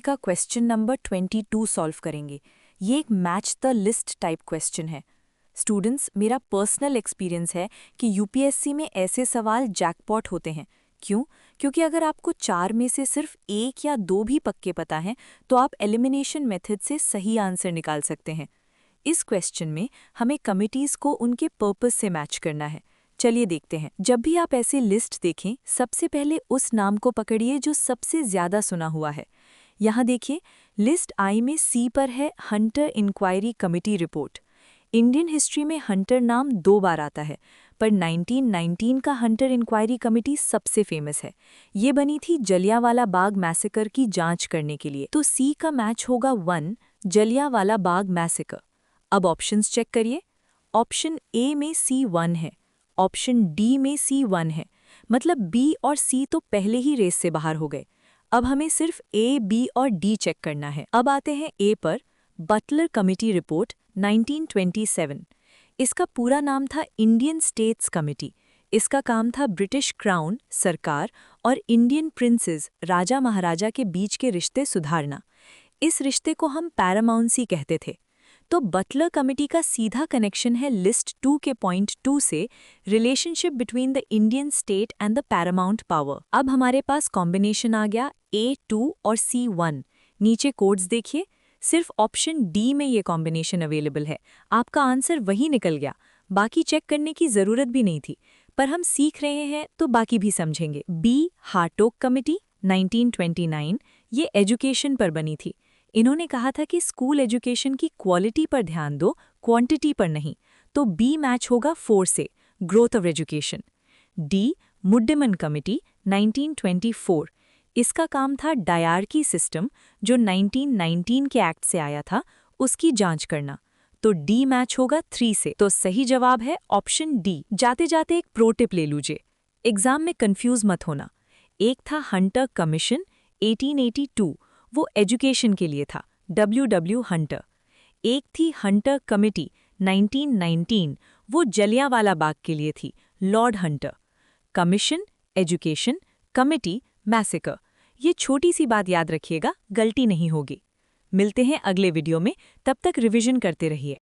का question number 22 solve करेंगे। ये एक match the list type question है। स्टूडेंट्स, मेरा पर्सनल एक्सपीरियंस है कि यूपीएससी में ऐसे सवाल जैकपॉट होते हैं। क्यों? क्योंकि अगर आपको 4 में से सिर्फ 1 या 2 भी पक्के पता हैं तो आप एलिमिनेशन मेथड से सही आंसर निकाल सकते हैं। इस क्वेश्चन में हमें कमिटीज़ को उनके पर्पस से मैच करना है। चलिए देखते हैं। जब भी आप ऐसी लिस्ट देखें, सबसे पहले उस नाम को पकड़िए जो सबसे ज़्यादा सुना हुआ है। यहाँ देखिए, लिस्ट आई में सी पर है Hunter inquiry committee report. Indian history में हंटर नाम 2 बार आता है, पर 1919 का हंटर इंक्वायरी कमिटी सबसे फेमस है। ये बनी थी जलियांवाला बाग मैसेकर की जांच करने के लिए। तो सी का मैच होगा 1, जलियांवाला बाग मैसेकर। अब ऑप्शंस चेक करिए। ऑप्शन ए में C1 है, ऑप्शन डी में C1 है, मतलब बी और सी तो पहले ही रेस से बाहर हो गए। अब हमें सिर्फ ए, बी और डी चेक करना है। अब आते हैं ए पर, बटलर कमिटी रिपोर्ट 1927। इसका पूरा नाम था इंडियन स्टेट्स कमिटी। इसका काम था ब्रिटिश क्राउन सरकार और इंडियन प्रिंसेस राजा महाराजा के बीच के रिश्ते सुधारना। इस रिश्ते को हम पैरामाउंसी कहते थे। तो बटलर कमिटी का सीधा कनेक्शन है लिस्ट 2 के पॉइंट 2 से, relationship between the Indian state and the Paramount power. अब हमारे पास कॉम्बिनेशन आ गया A2 और C1। नीचे कोड्स देखिए, सिर्फ ऑप्शन डी में ये कॉम्बिनेशन अवेलेबल है। आपका आंसर वही निकल गया, बाकी चेक करने की जरूरत भी नहीं थी। पर हम सीख रहे हैं तो बाकी भी समझेंगे। बी हार्टोक कमिटी 1929, ये एजुकेशन पर बनी थी। इन्होंने कहा था कि स्कूल एजुकेशन की क्वालिटी पर ध्यान दो, क्वांटिटी पर नहीं। तो बी मैच होगा 4 से, growth of education. The Muddiman committee 1924। इसका काम था डायरकी सिस्टम, जो 1919 के एक्ट से आया था, उसकी जांच करना। तो डी मैच होगा 3 से। तो सही जवाब है ऑप्शन डी। जाते जाते एक प्रो टिप ले लीजिए, एग्जाम में कंफ्यूज मत होना। एक था हंटर कमीशन 1882, वो एजुकेशन के लिए था, W हंटर। एक थी हंटर कमिटी 1919, वो जलियांवाला बाग के लिए थी, Lord Hunter. Commission education, committee massacre. ये छोटी सी बात याद रखिएगा, गलती नहीं होगी। मिलते हैं अगले वीडियो में, तब तक रिवीजन करते रहिए।